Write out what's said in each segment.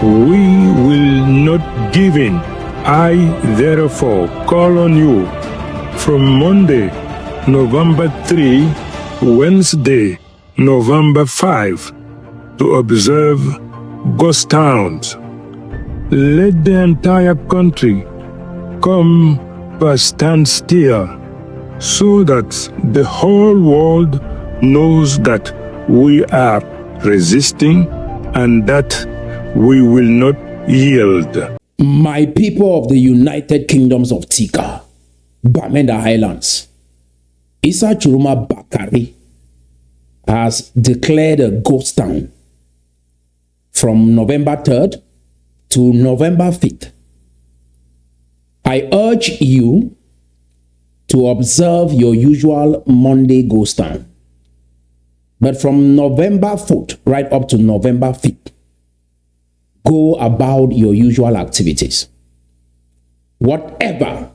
We will not give in. I therefore call on you from Monday, November 3, Wednesday, November 5, to observe ghost towns. Let the entire country come to a standstill so that the whole world knows that we are resisting and that we will not yield. My people of the United Kingdoms of Tikar, Bamenda Highlands, Issa Tchiroma Bakari has declared a ghost town from November 3rd to November 5th. I urge you to observe your usual Monday ghost town. But from November 4th right up to November 5th, go about your usual activities. Whatever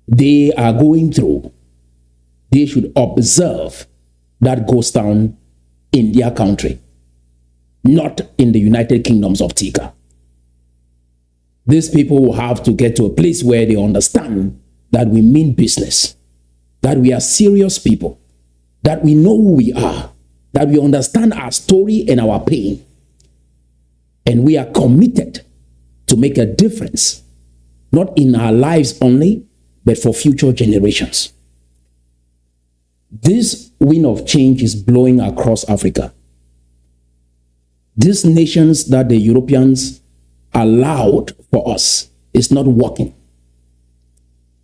they are going through, they should observe that ghost town in their country, not in the United Kingdoms of Tikar. These people will have to get to a place where they understand that we mean business, that we are serious people, that we know who we are, that we understand our story and our pain. And we are committed to make a difference, not in our lives only, but for future generations. This wind of change is blowing across Africa. These nations that the Europeans allowed for us is not working.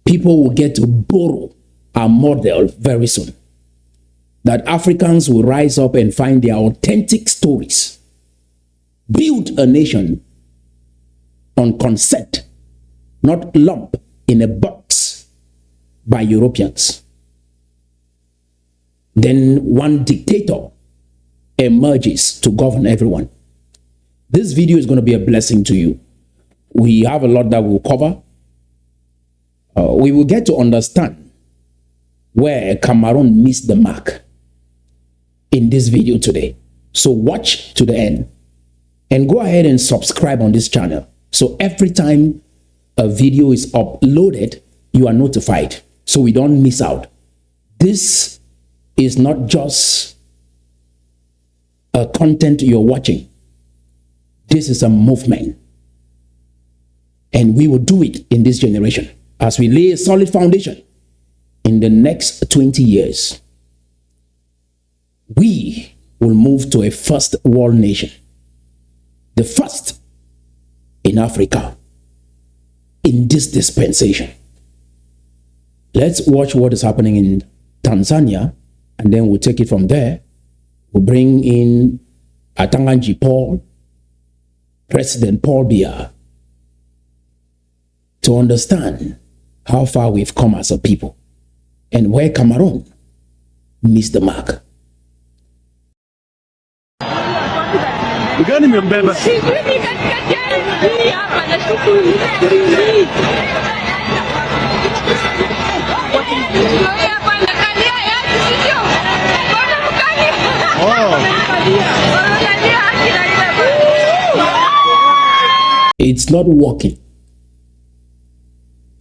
People will get to borrow our model very soon. That Africans will rise up and find their authentic stories. Build a nation on consent, not lump in a box by Europeans. Then one dictator emerges to govern everyone. This video is going to be a blessing to you. We have a lot that we'll cover. We will get to understand where Cameroon missed the mark in this video today. So watch to the end. And go ahead and subscribe on this channel. So every time a video is uploaded, you are notified. So we don't miss out. This is not just a content you're watching. This is a movement. And we will do it in this generation as we lay a solid foundation in the next 20 years. We will move to a first world nation. The first in Africa in this dispensation. Let's watch what is happening in Tanzania, and then we'll take it from there. We'll bring in Atanganji Paul, President Paul Biya, to understand how far we've come as a people and where Cameroon missed the mark. Gani mmembeba? It's not working.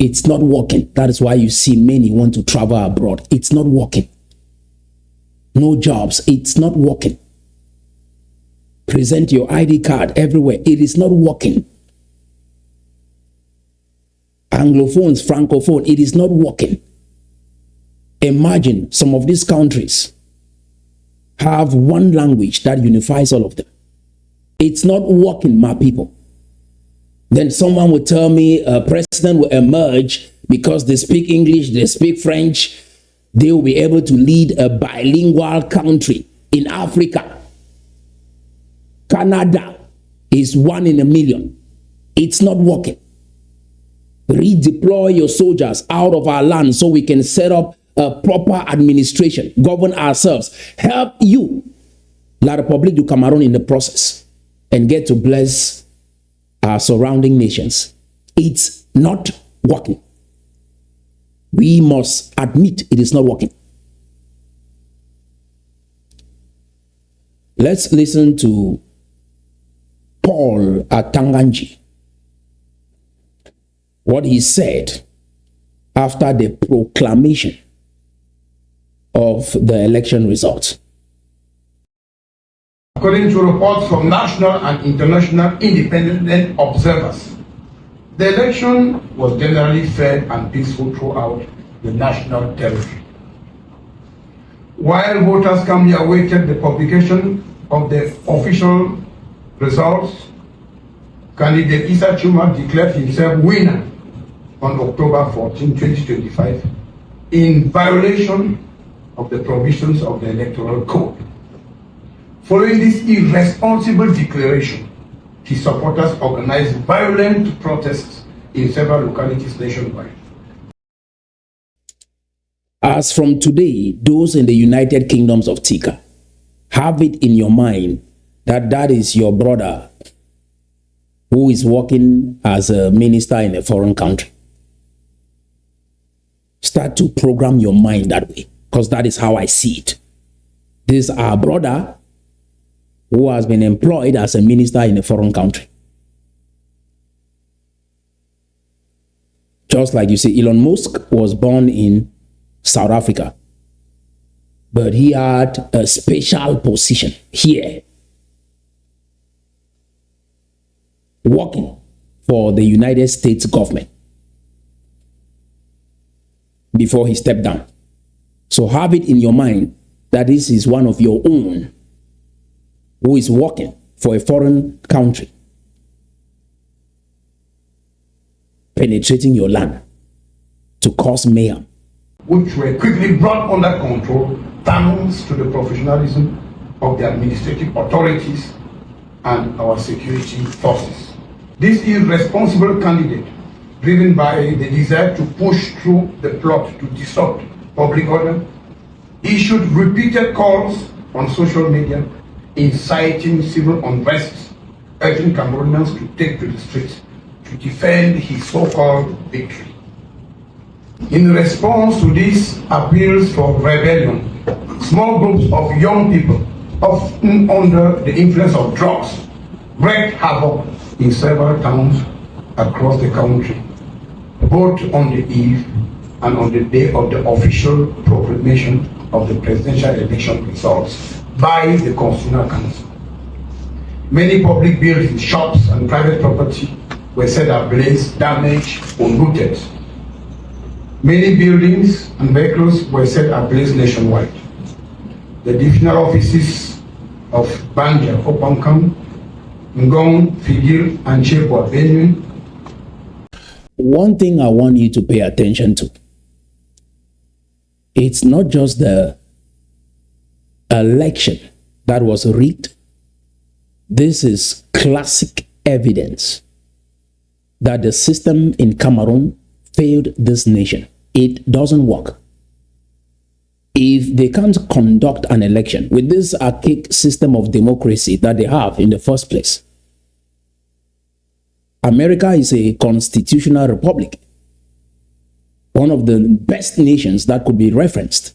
It's not working. That is why you see many want to travel abroad. It's not working. No jobs. It's not working. Present your ID card everywhere. It is not working. Anglophones, Francophone, it is not working. Imagine some of these countries have one language that unifies all of them. It's not working, my people. Then someone will tell me a president will emerge because they speak English, they speak French. They will be able to lead a bilingual country in Africa. Canada is 1 in a million. It's not working. Redeploy your soldiers out of our land so we can set up a proper administration, govern ourselves, help you, La République du Cameroon, in the process, and get to bless our surrounding nations. It's not working. We must admit it is not working. Let's listen to Paul Atanganji, what he said after the proclamation of the election results. According to reports from national and international independent observers, the election was generally fair and peaceful throughout the national territory. While voters calmly awaited the publication of the official results, candidate Issa Tchiroma declared himself winner on October 14, 2025, in violation of the provisions of the Electoral Code. Following this irresponsible declaration, his supporters organized violent protests in several localities nationwide. As from today, those in the United Kingdoms of Tikar, have it in your mind that that is your brother who is working as a minister in a foreign country. Start to program your mind that way, because that is how I see it. This is our brother who has been employed as a minister in a foreign country. Just like you see, Elon Musk was born in South Africa, but he had a special position here, working for the United States government before he stepped down. So have it in your mind that this is one of your own who is working for a foreign country, penetrating your land to cause mayhem, which were quickly brought under control thanks to the professionalism of the administrative authorities and our security forces. This irresponsible candidate, driven by the desire to push through the plot to disrupt public order, issued repeated calls on social media inciting civil unrest, urging Cameroonians to take to the streets to defend his so-called victory. In response to these appeals for rebellion, small groups of young people, often under the influence of drugs, wreaked havoc in several towns across the country, both on the eve and on the day of the official proclamation of the presidential election results by the Constitutional Council. Many public buildings, shops, and private property were set ablaze, damaged, or looted. Many buildings and vehicles were set ablaze nationwide. The divisional offices of Banja, Opankam, Ngong, Figil, and Chebwa, Benue. One thing I want you to pay attention to, it's not just the election that was rigged. This is classic evidence that the system in Cameroon failed this nation. It doesn't work. If they can't conduct an election with this archaic system of democracy that they have in the first place, America is a constitutional republic, one of the best nations that could be referenced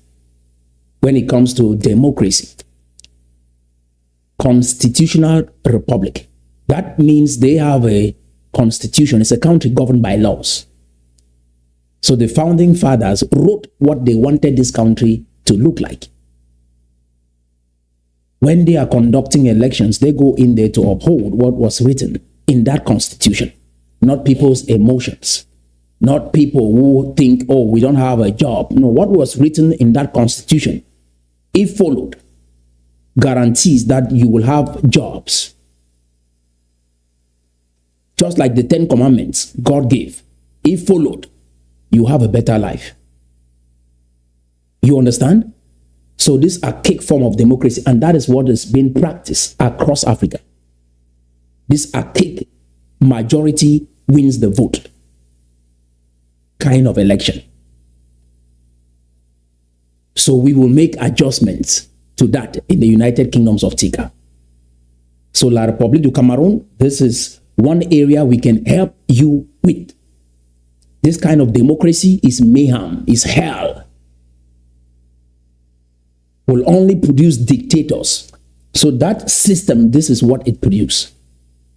when it comes to democracy. Constitutional republic. That means they have a constitution. It's a country governed by laws. So the founding fathers wrote what they wanted this country to look like. When they are conducting elections, they go in there to uphold what was written in that constitution, not people's emotions, not people who think, oh, we don't have a job. No, what was written in that constitution, if followed, guarantees that you will have jobs. Just like the 10 commandments God gave, if followed, you have a better life. You understand? So this is a archaic form of democracy, and that is what is being practiced across Africa. This archaic majority wins the vote kind of election. So we will make adjustments to that in the United Kingdoms of Tikar. So La République du Cameroon, this is one area we can help you with. This kind of democracy is mayhem, is hell. Will only produce dictators. So that system, this is what it produces.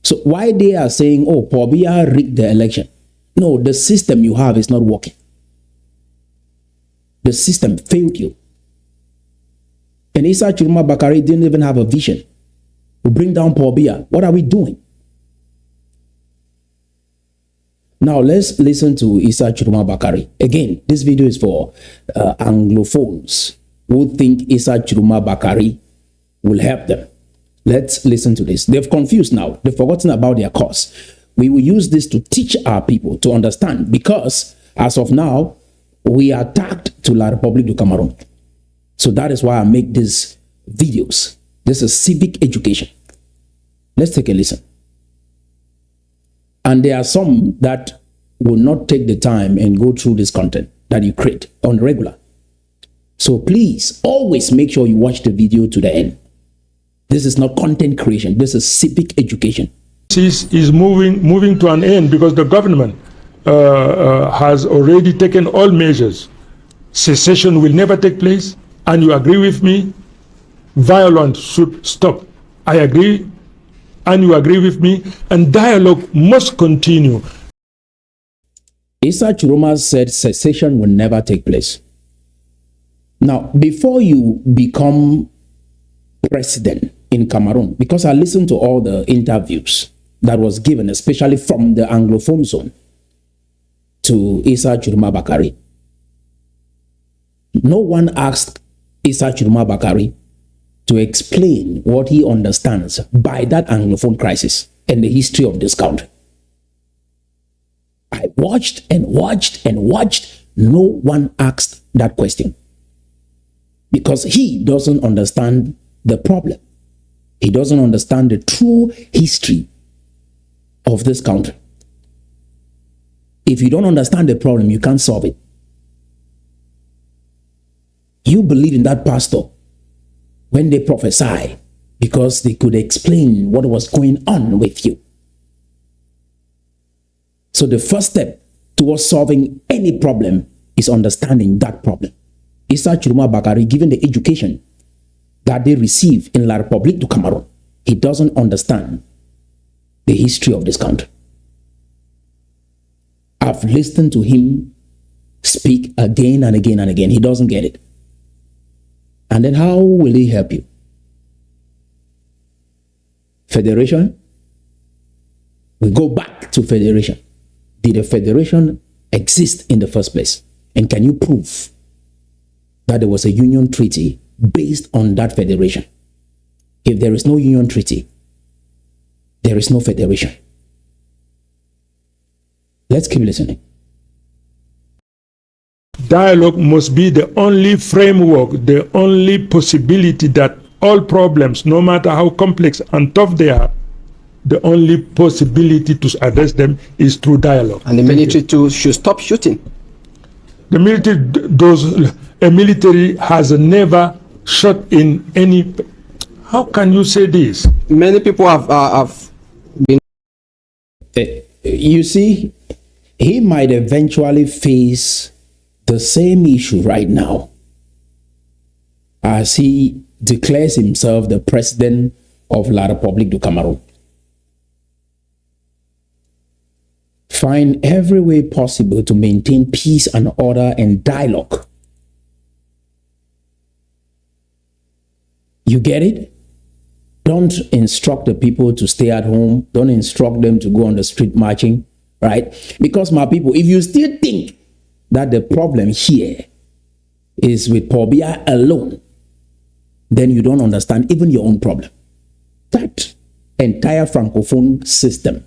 So why they are saying, oh, Pobia rigged the election? No, the system you have is not working. The system failed you. And Issa Tchiroma Bakari didn't even have a vision to bring down Pobia. What are we doing? Now let's listen to Issa Tchiroma Bakari. Again, this video is for Anglophones who think Issa Tchiroma Bakari will help them. Let's listen to this. They've confused now. They've forgotten about their cause. We will use this to teach our people to understand, because as of now, we are tagged to La République du Cameroon. So that is why I make these videos. This is civic education. Let's take a listen. And there are some that will not take the time and go through this content that you create on regular. So please always make sure you watch the video to the end. This is not content creation. This is civic education. This is moving to an end because the government has already taken all measures. Secession will never take place, and you agree with me, violence should stop. I agree, and you agree with me, and dialogue must continue. Issa Tchiroma said secession will never take place. Now, before you become president in Cameroon, because I listened to all the interviews that was given, especially from the Anglophone zone, to Issa Tchiroma Bakari. No one asked Issa Tchiroma Bakari to explain what he understands by that Anglophone crisis and the history of this country. I watched and watched and watched. No one asked that question because he doesn't understand the problem. He doesn't understand the true history of this country. If you don't understand the problem, you can't solve it. You believe in that pastor when they prophesy because they could explain what was going on with you. So the first step towards solving any problem is understanding that problem. Issa Tchiroma Bakari, given the education that they receive in La République du Cameroon, he doesn't understand the history of this country. I've listened to him speak again and again and again. He doesn't get it. And then how will he help you? Federation? We go back to federation. Did a federation exist in the first place? And can you prove that there was a union treaty based on that federation? If there is no union treaty, there is no federation. Let's keep listening. Dialogue must be the only framework, the only possibility that all problems, no matter how complex and tough they are, the only possibility to address them is through dialogue. And the military too should stop shooting. The military has never shot in any. How can you say this? Many people have been. You see, he might eventually face the same issue right now as he declares himself the president of La République du Cameroon. Find every way possible to maintain peace and order and dialogue. You get it? Don't instruct the people to stay at home. Don't instruct them to go on the street marching, right? Because my people, if you still think that the problem here is with Pobia alone, then you don't understand even your own problem. That entire Francophone system,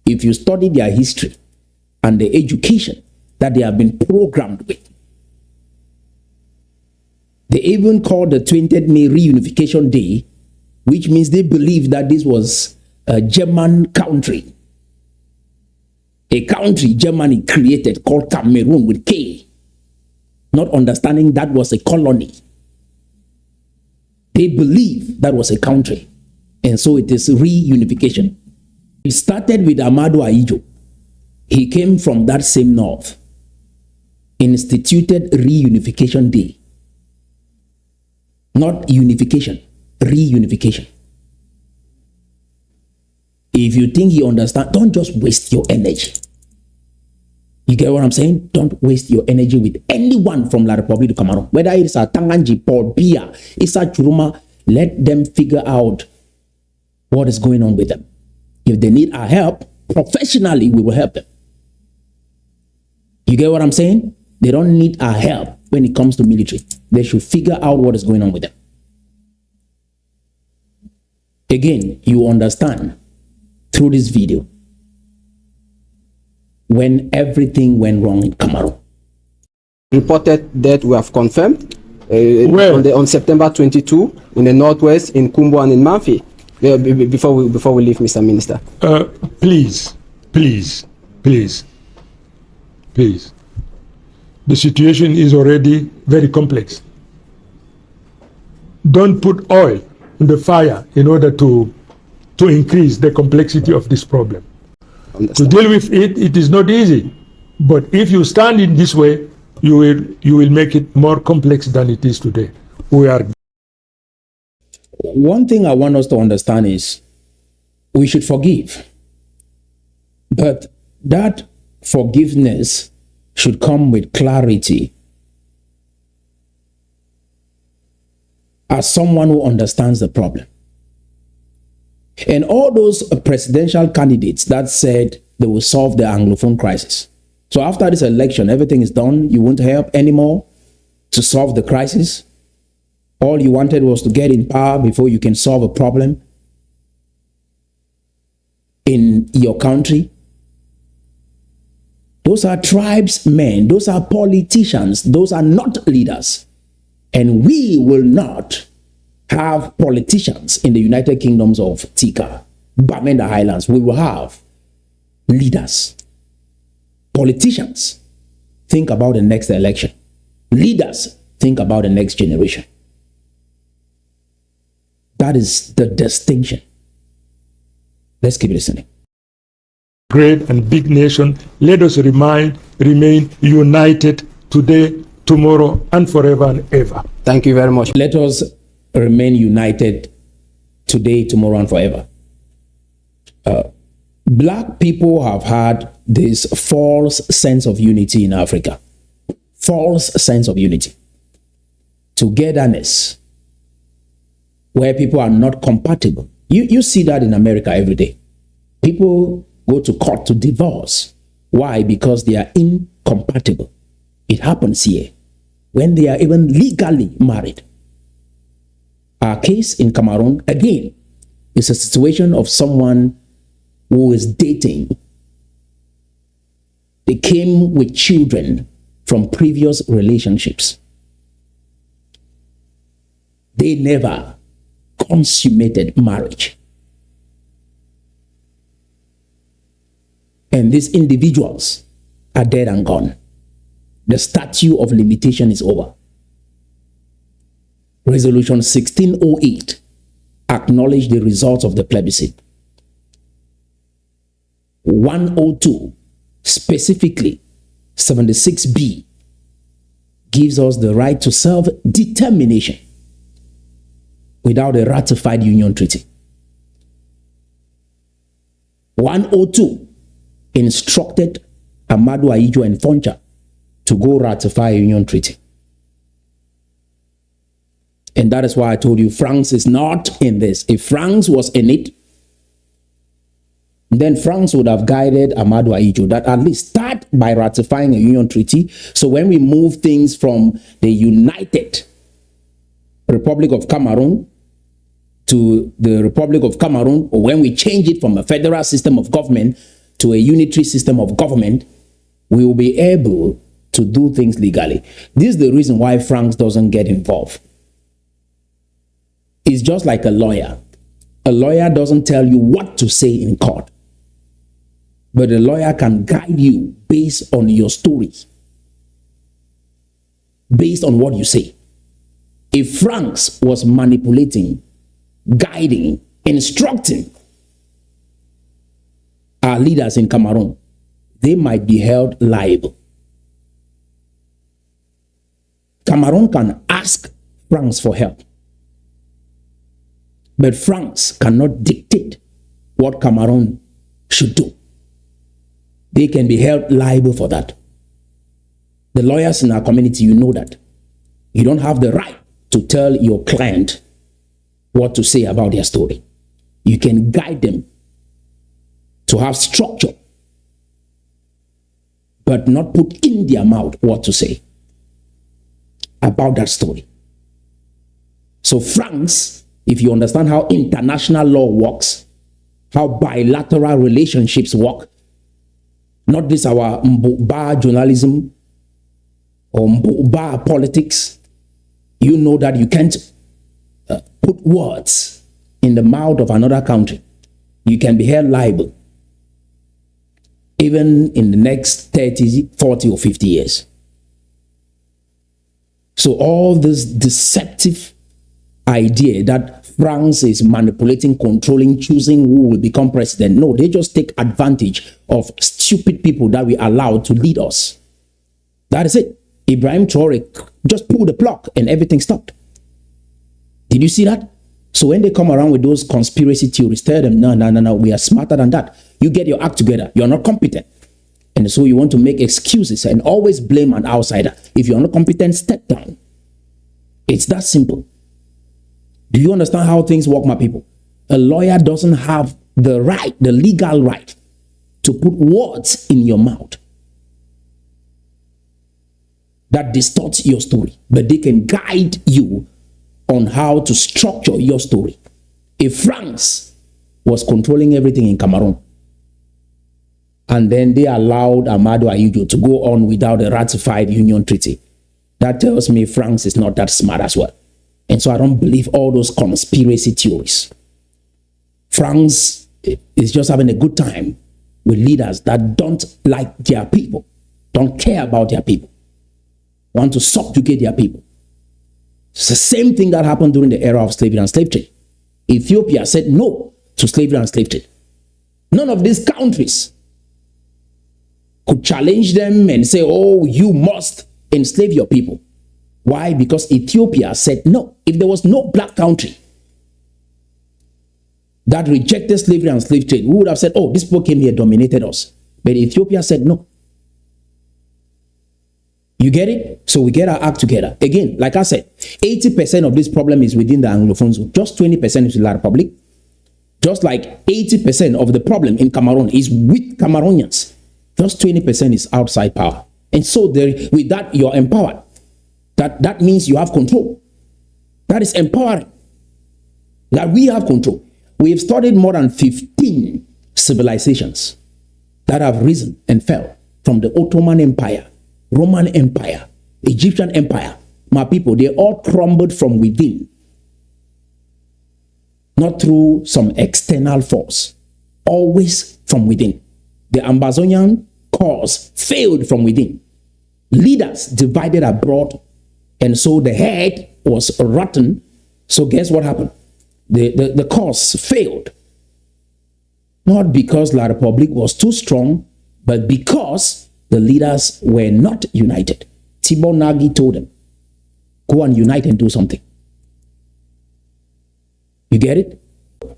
if you study their history and the education that they have been programmed with, they even call the 20th May Reunification Day, which means they believe that this was a German country. A country Germany created called Cameroon with K. Not understanding that was a colony. They believe that was a country. And so it is reunification. It started with Amadu Ahijo. He came from that same north. Instituted Reunification Day. Not unification, reunification. If you think you understand, don't just waste your energy. You get what I'm saying? Don't waste your energy with anyone from La Republic of Cameroon. Whether it's a Tanganji, Paul Bia, Issa, Tchiroma, let them figure out what is going on with them. If they need our help, professionally, we will help them. You get what I'm saying? They don't need our help when it comes to military. They should figure out what is going on with them. Again, you understand through this video when everything went wrong in Cameroon. Reported that we have confirmed on September 22 in the northwest, in Kumbo and in Manfi. Before we leave, Mr. Minister. Please. The situation is already very complex. Don't put oil in the fire in order to increase the complexity of this problem. To deal with it, it is not easy. But if you stand in this way, you will make it more complex than it is today. One thing I want us to understand is we should forgive. But that forgiveness should come with clarity. As someone who understands the problem. And all those presidential candidates that said they will solve the Anglophone crisis. So after this election, everything is done. You won't help anymore to solve the crisis. All you wanted was to get in power before you can solve a problem in your country. Those are tribesmen. Those are politicians. Those are not leaders. And we will not have politicians in the United Kingdoms of Tikar, Bamenda Highlands. We will have leaders. Politicians think about the next election. Leaders think about the next generation. That is the distinction. Let's keep listening. Great and big nation, let us remain united today, tomorrow, and forever and ever. Thank you very much. Let us remain united today, tomorrow, and forever. Black people have had this false sense of unity in Africa. False sense of unity. Togetherness. Where people are not compatible. You see that in America every day. People go to court to divorce. Why? Because they are incompatible. It happens here. When they are even legally married. Our case in Cameroon, again, is a situation of someone who is dating. They came with children from previous relationships. They never consummated marriage. And these individuals are dead and gone. The statute of limitation is over. Resolution 1608 acknowledged the results of the plebiscite. 102, specifically 76B, gives us the right to self-determination without a ratified union treaty. 102 instructed Amadou Ahidjo and Foncha to go ratify a union treaty. And that is why I told you France is not in this. If France was in it, then France would have guided Amadou Ahidjo that at least start by ratifying a union treaty. So when we move things from the United Republic of Cameroon to the Republic of Cameroon, or when we change it from a federal system of government to a unitary system of government, we will be able to do things legally. This is the reason why France doesn't get involved. It's just like a lawyer. A lawyer doesn't tell you what to say in court, but a lawyer can guide you based on your stories, based on what you say. If France was manipulating, guiding, instructing our leaders in Cameroon, they might be held liable. Cameroon can ask France for help, but France cannot dictate what Cameroon should do. They can be held liable for that. The lawyers in our community, you know that. You don't have the right to tell your client what to say about their story. You can guide them to have structure, but not put in their mouth what to say about that story. So France, if you understand how international law works, how bilateral relationships work, not this our bar journalism or bar politics, you know that you can't put words in the mouth of another country. You can be held liable even in the next 30, 40 or 50 years. So all this deceptive idea that France is manipulating, controlling, choosing who will become president. No, they just take advantage of stupid people that we allow to lead us. That is it. Ibrahim Traore just pulled the plug and everything stopped. Did you see that? So when they come around with those conspiracy theories, tell them, no, we are smarter than that. You get your act together. You're not competent. And so you want to make excuses and always blame an outsider. If you're not competent, step down. It's that simple. Do you understand how things work, my people? A lawyer doesn't have the right, the legal right, to put words in your mouth that distorts your story, but they can guide you on how to structure your story. If France was controlling everything in Cameroon, and then they allowed Amadou Ahidjo to go on without a ratified union treaty, that tells me France is not that smart as well. And so I don't believe all those conspiracy theories. France is just having a good time with leaders that don't like their people, don't care about their people, want to subjugate their people. It's the same thing that happened during the era of slavery and slave trade. Ethiopia said no to slavery and slave trade. None of these countries could challenge them and say, oh, you must enslave your people. Why? Because Ethiopia said no. If there was no black country that rejected slavery and slave trade, we would have said, oh, these people came here, dominated us. But Ethiopia said no. You get it? So we get our act together. Again, like I said, 80% of this problem is within the Anglophone zone. Just 20% is in La Republic. Just like 80% of the problem in Cameroon is with Cameroonians. Just 20% is outside power. And so there, with that, you're empowered. That means you have control. That is empowering. That we have control. We have studied more than 15 civilizations that have risen and fell from the Ottoman Empire, Roman Empire, Egyptian Empire. My people, they all crumbled from within. Not through some external force. Always from within. The Amazonian cause failed from within. Leaders divided abroad, and so the head was rotten. So guess what happened? The cause failed. Not because La Republic was too strong, but because the leaders were not united. Tibor Nagy told them, go and unite and do something. You get it?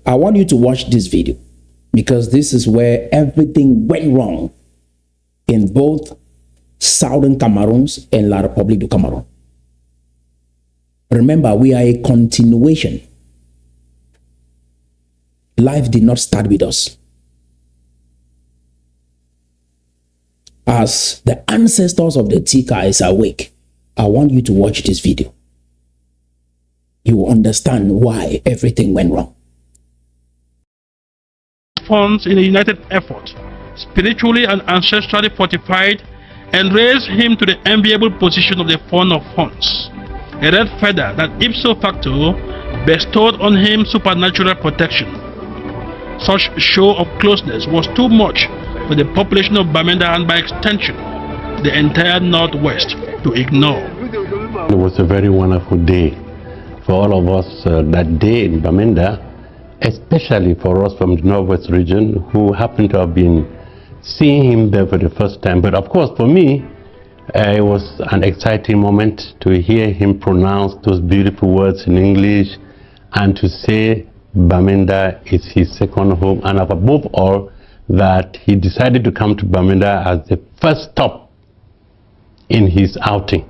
I want you to watch this video because this is where everything went wrong in both Southern Cameroons and La Republic du Cameroon. Remember, we are a continuation. Life did not start with us. As the ancestors of the Tikar is awake, I want you to watch this video. You will understand why everything went wrong. Funds in a united effort, spiritually and ancestrally fortified, and raised him to the enviable position of the font of funds, a red feather that ipso facto bestowed on him supernatural protection. Such show of closeness was too much for the population of Bamenda and by extension the entire Northwest to ignore. It was a very wonderful day for all of us that day in Bamenda, especially for us from the Northwest region who happened to have been seeing him there for the first time. But of course, for me, it was an exciting moment to hear him pronounce those beautiful words in English and to say Bamenda is his second home, and above all, that he decided to come to Bamenda as the first stop in his outing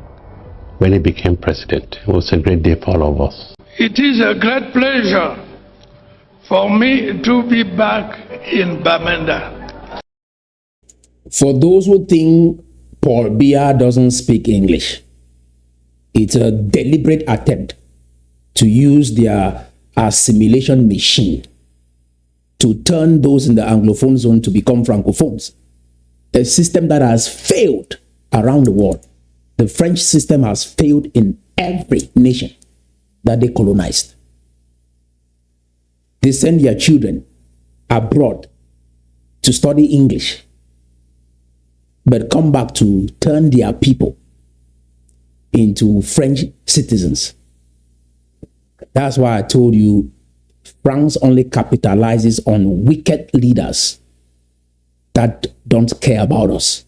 when he became president. It was a great day for all of us. It is a great pleasure for me to be back in Bamenda. For those who think Paul Biya doesn't speak English, it's a deliberate attempt to use their assimilation machine to turn those in the Anglophone zone to become Francophones. A system that has failed around the world. The French system has failed in every nation that they colonized. They send their children abroad to study English, but come back to turn their people into French citizens. That's why I told you France only capitalizes on wicked leaders that don't care about us,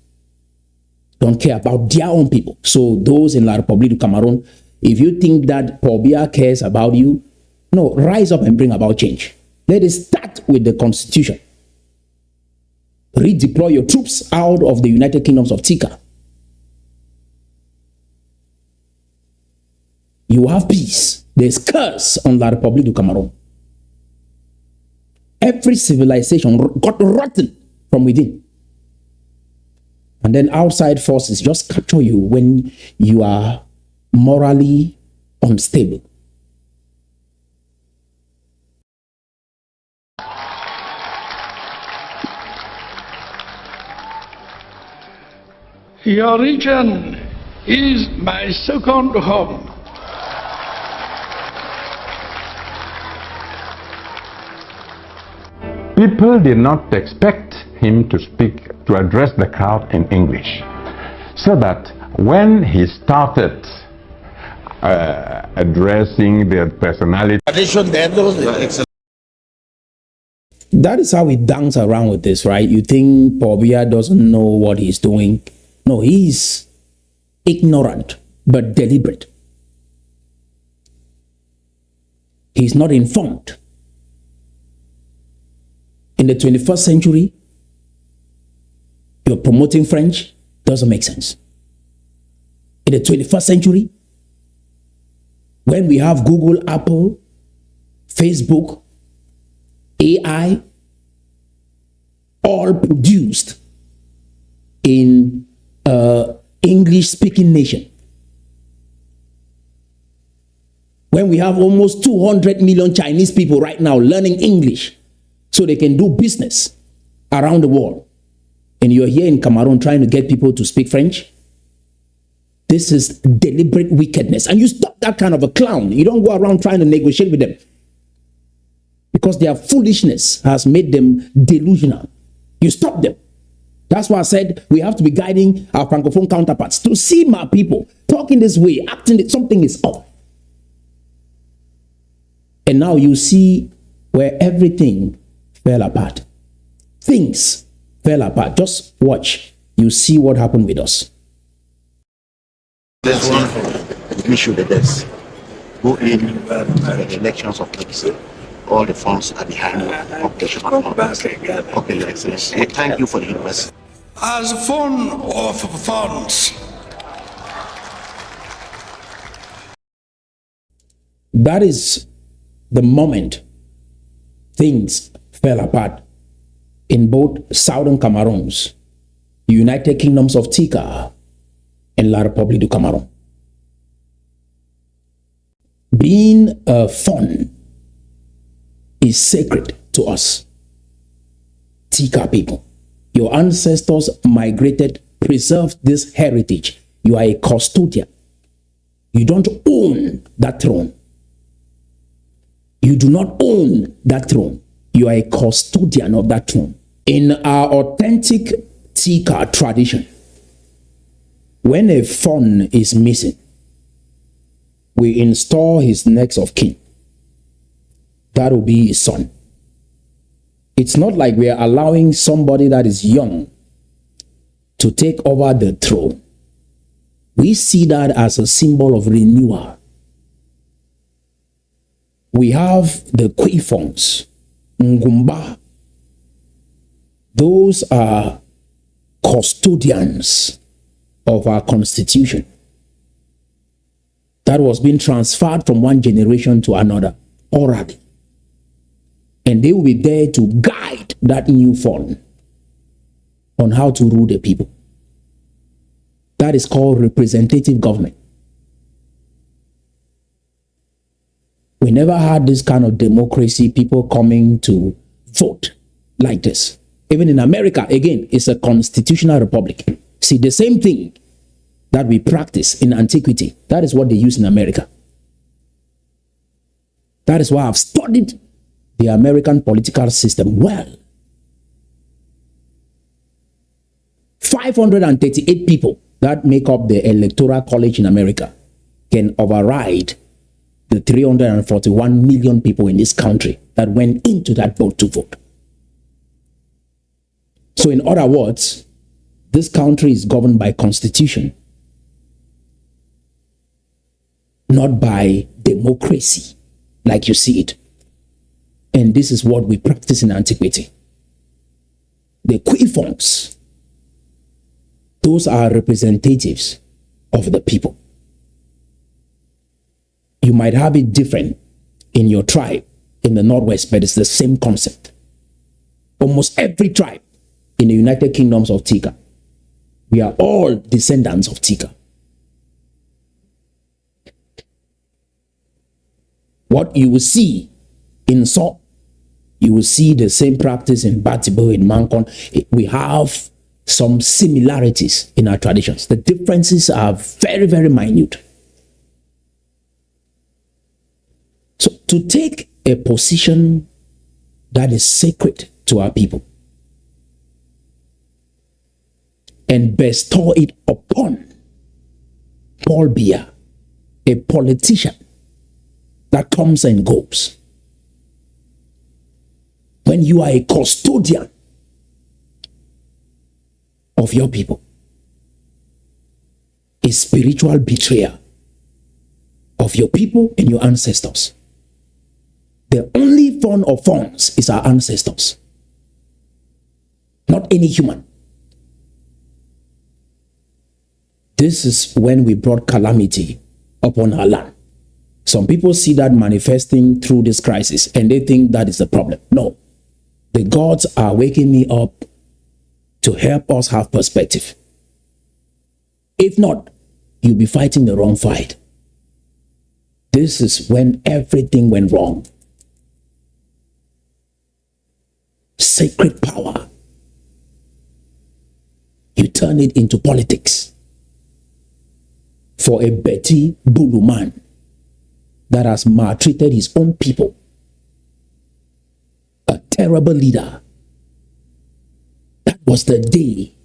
don't care about their own people. So those in La République du Cameroon, if you think that Paul Biya cares about you, no, rise up and bring about change. Let it start with the constitution. Redeploy your troops out of the United Kingdoms of Tikar. You have peace. There's curse on La République du Cameroon. Every civilization got rotten from within. And then outside forces just capture you when you are morally unstable. Your region is my second home. People did not expect him to address the crowd in English. So that when he started addressing their personality, that is how we dance around with this, right? You think Paul Biya doesn't know what he's doing. No, he's ignorant, but deliberate. He's not informed. In the 21st century, you're promoting French, doesn't make sense. In the 21st century, when we have Google, Apple, Facebook, AI, all produced in an English-speaking nation. When we have almost 200 million Chinese people right now learning English so they can do business around the world, and you're here in Cameroon trying to get people to speak French, this is deliberate wickedness. And you stop that kind of a clown. You don't go around trying to negotiate with them, because their foolishness has made them delusional. You stop them. That's why I said we have to be guiding our Francophone counterparts to see my people talking this way, acting that something is off. And now you see where everything fell apart. Things fell apart. Just watch. You see what happened with us. This one, we should just go in for the elections of next year. All the funds are behind operational funds. Okay, Your Excellency, we thank you for the university. As fund of funds, that is the moment things fell apart in both southern Cameroons, United Kingdoms of Tikar, and La République du Cameroon. Being a fund is sacred to us, Tikar people. Your ancestors migrated, preserved this heritage. You are a custodian. You don't own that throne. You do not own that throne. You are a custodian of that throne. In our authentic Tikar tradition, when a fund is missing, we install his next of kin. That will be his son. It's not like we are allowing somebody that is young to take over the throne. We see that as a symbol of renewal. We have the Kwifons, Ngumba. Those are custodians of our constitution that was being transferred from one generation to another orally. And they will be there to guide that new fund on how to rule the people. That is called representative government. We never had this kind of democracy, people coming to vote like this. Even in America, again, it's a constitutional republic. See, the same thing that we practice in antiquity, that is what they use in America. That is why I've studied the American political system well. 538 people that make up the electoral college in America can override the 341 million people in this country that went into that vote to vote. So in other words, this country is governed by constitution, not by democracy like you see it. And this is what we practice in antiquity. The Kwifons, those are representatives of the people. You might have it different in your tribe in the Northwest, but it's the same concept. Almost every tribe in the United Kingdoms of Tikar, we are all descendants of Tikar. What you will see in So, you will see the same practice in Batibo, in Mankon. We have some similarities in our traditions. The differences are very, very minute. So to take a position that is sacred to our people and bestow it upon Paul Biya, a politician that comes and goes. When you are a custodian of your people, a spiritual betrayer of your people and your ancestors. The only fund of funds is our ancestors, not any human. This is when we brought calamity upon our land. Some people see that manifesting through this crisis and they think that is the problem. No, the gods are waking me up to help us have perspective. If not, you'll be fighting the wrong fight. This is when everything went wrong. Sacred power, you turn it into politics for a Betty Bulu man that has maltreated his own people, a terrible leader. That was the day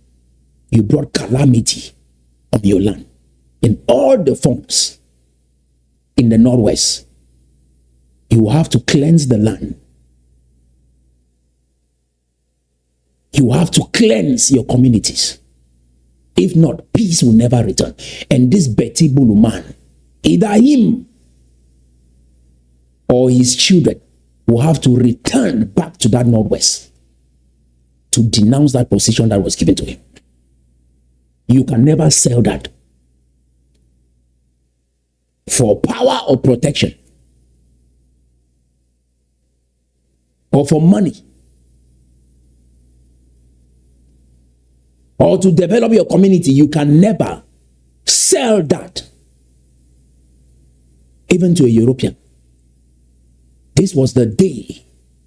you brought calamity on your land in all the forms. In the Northwest, you have to cleanse the land. You have to cleanse your communities. If not, peace will never return. And this Betty Bulu man, either him or his children will have to return back to that Northwest to denounce that position that was given to him. You can never sell that for power or protection or for money or to develop your community. You can never sell that even to a European. This was the day.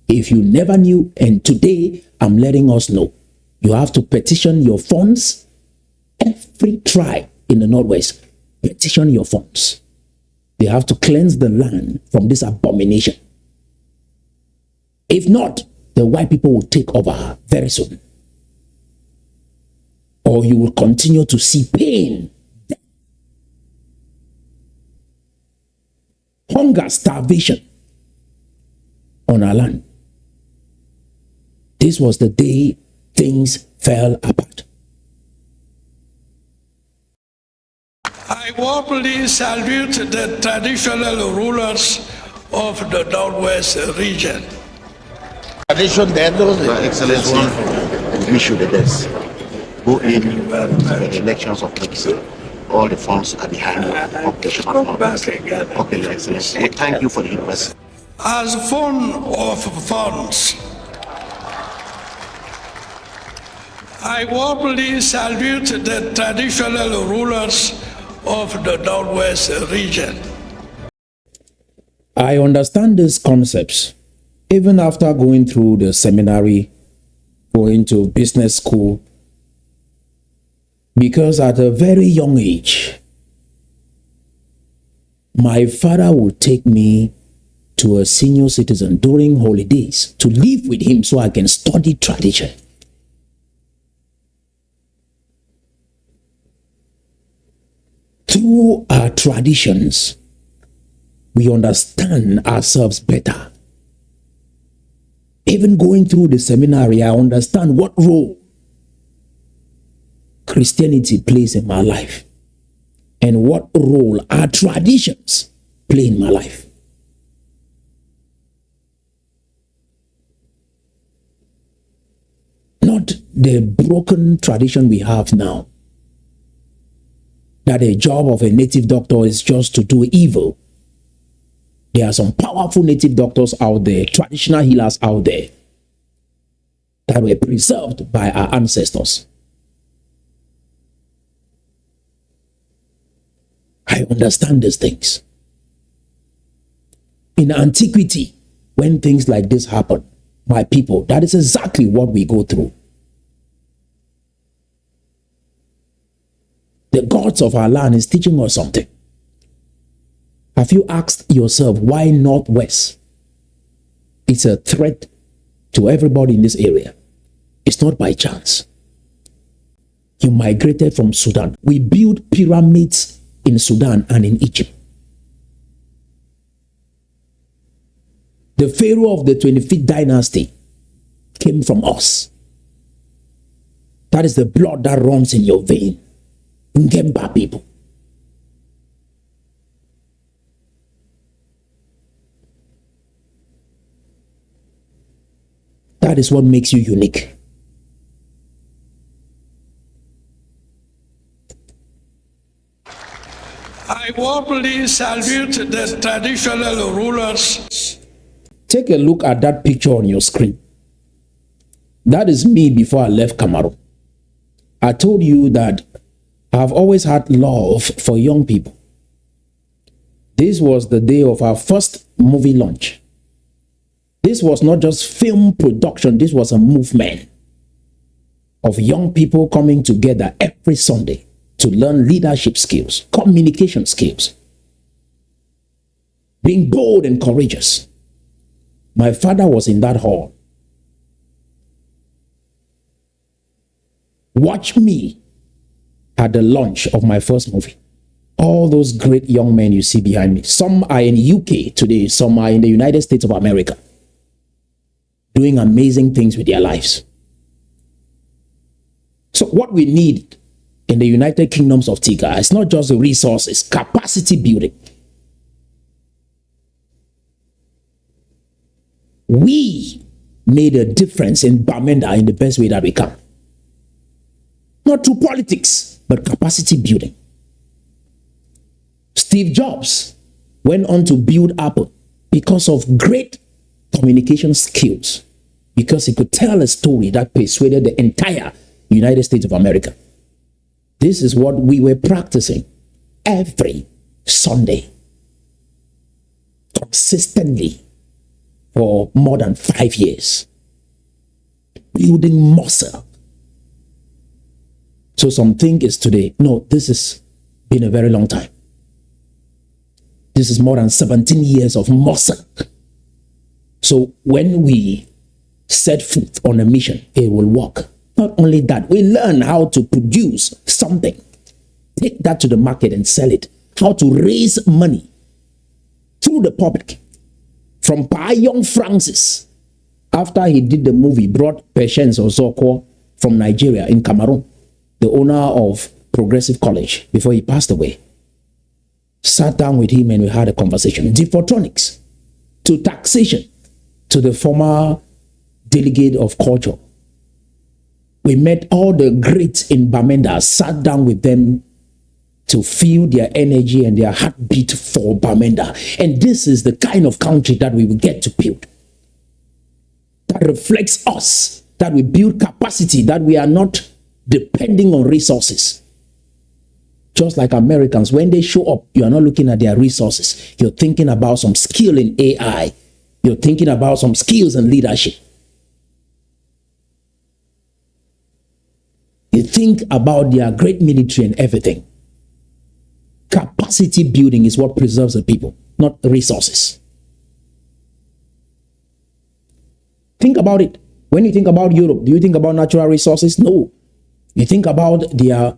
If you never knew, and today I'm letting us know, you have to petition your funds. Every tribe in the Northwest, petition your funds. They have to cleanse the land from this abomination. If not, the white people will take over very soon. Or you will continue to see pain, death, hunger, starvation on our land. This was the day things fell apart. I warmly salute the traditional rulers of the Northwest region. Your Excellency, we wish you the best. Go in the elections of next year. All the funds are behind operational funds. Okay, Your Excellency. We thank you for the investment. As fond of funds, I warmly salute the traditional rulers of the Northwest region. I understand these concepts even after going through the seminary, going to business school, because at a very young age, my father would take me to a senior citizen during holidays to live with him so I can study tradition. Through our traditions, we understand ourselves better. Even going through the seminary, I understand what role Christianity plays in my life and what role our traditions play in my life. Not the broken tradition we have now, that the job of a native doctor is just to do evil. There are some powerful native doctors out there, traditional healers out there, that were preserved by our ancestors. I understand these things. In antiquity, when things like this happen, my people, that is exactly what we go through. The gods of our land is teaching us something. Have you asked yourself why Northwest? It's a threat to everybody in this area. It's not by chance. You migrated from Sudan. We built pyramids in Sudan and in Egypt. The Pharaoh of the 25th dynasty came from us. That is the blood that runs in your vein. Ngemba people. That is what makes you unique. I warmly salute the traditional rulers. Take a look at that picture on your screen. That is me before I left Cameroon. I told you that I've always had love for young people. This was the day of our first movie launch. This was not just film production, this was a movement of young people coming together every Sunday to learn leadership skills, communication skills, being bold and courageous. My father was in that hall. Watch me at the launch of my first movie. All those great young men you see behind me, some are in the UK today, some are in the United States of America, doing amazing things with their lives. So what we need in the United Kingdoms of Tikar is not just the resources, capacity building. We made a difference in Bamenda in the best way that we can. Not through politics, but capacity building. Steve Jobs went on to build Apple because of great communication skills, because he could tell a story that persuaded the entire United States of America. This is what we were practicing every Sunday, consistently for more than 5 years, building muscle. So some think it's today. No, this has been a very long time. This is more than 17 years of muscle. So when we set foot on a mission, it will work. Not only that, we learn how to produce something, take that to the market and sell it, how to raise money through the public. From Pa Young Francis, after he did the movie, brought Patience Ozoko from Nigeria in Cameroon, the owner of Progressive College, before he passed away. Sat down with him and we had a conversation. Defortronics, to taxation, to the former delegate of culture. We met all the greats in Bamenda, sat down with them to feel their energy and their heartbeat for Bamenda. And this is the kind of country that we will get to build. That reflects us, that we build capacity, that we are not depending on resources. Just like Americans, when they show up, you are not looking at their resources. You're thinking about some skill in AI. You're thinking about some skills in leadership. You think about their great military and everything. Capacity building is what preserves the people, not resources. Think about it. When you think about Europe, do you think about natural resources? No. You think about their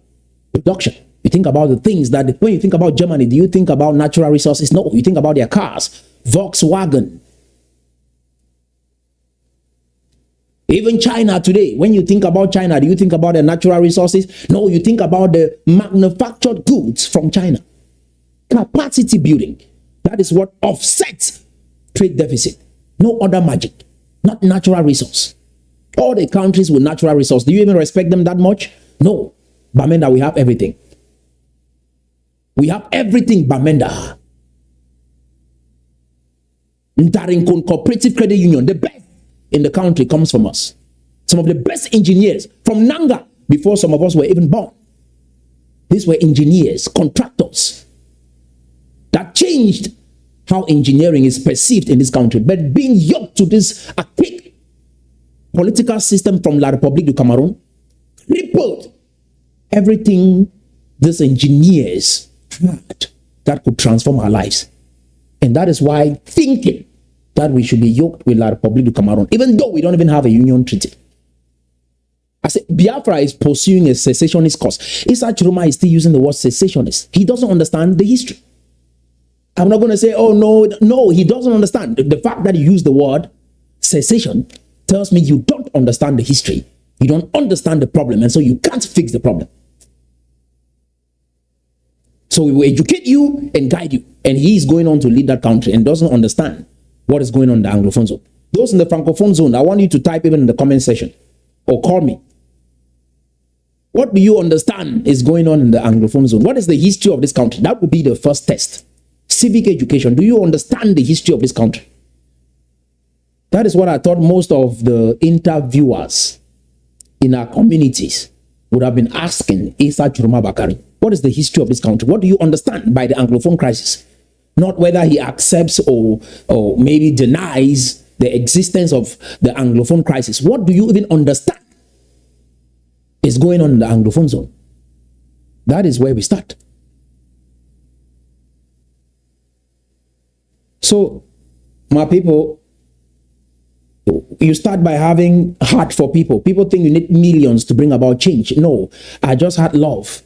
production. You think about the things that, when you think about Germany, do you think about natural resources? No. You think about their cars, Volkswagen. Even China today, when you think about China, do you think about the natural resources? No, you think about the manufactured goods from China. Capacity building. That is what offsets trade deficit. No other magic. Not natural resource. All the countries with natural resource, do you even respect them that much? No. Bamenda, we have everything. We have everything, Bamenda. Ntarinkon Cooperative Credit Union, the best in the country comes from us. Some of the best engineers from Nanga, before some of us were even born. These were engineers, contractors that changed how engineering is perceived in this country. But being yoked to this archaic political system from La République du Cameroon crippled everything these engineers had that could transform our lives. And that is why thinking that we should be yoked with La République du Cameroon, even though we don't even have a union treaty. I said, Biafra is pursuing a secessionist cause. Issa Tchiroma is still using the word secessionist. He doesn't understand the history. I'm not going to say, oh, no, he doesn't understand. The fact that you use the word secession tells me you don't understand the history. You don't understand the problem, and so you can't fix the problem. So we will educate you and guide you. And he is going on to lead that country and doesn't understand what is going on in the Anglophone zone. Those in the Francophone zone, I want you to type even in the comment section or call me. What do you understand is going on in the Anglophone zone? What is the history of this country? That would be the first test. Civic education. Do you understand the history of this country? That is what I thought most of the interviewers in our communities would have been asking Issa Tchiroma Bakari. What is the history of this country? What do you understand by the Anglophone crisis? Not whether he accepts or maybe denies the existence of the Anglophone crisis. What do you even understand is going on in the Anglophone zone? That is where we start. So, my people, you start by having heart for people. People think you need millions to bring about change. No, I just had love.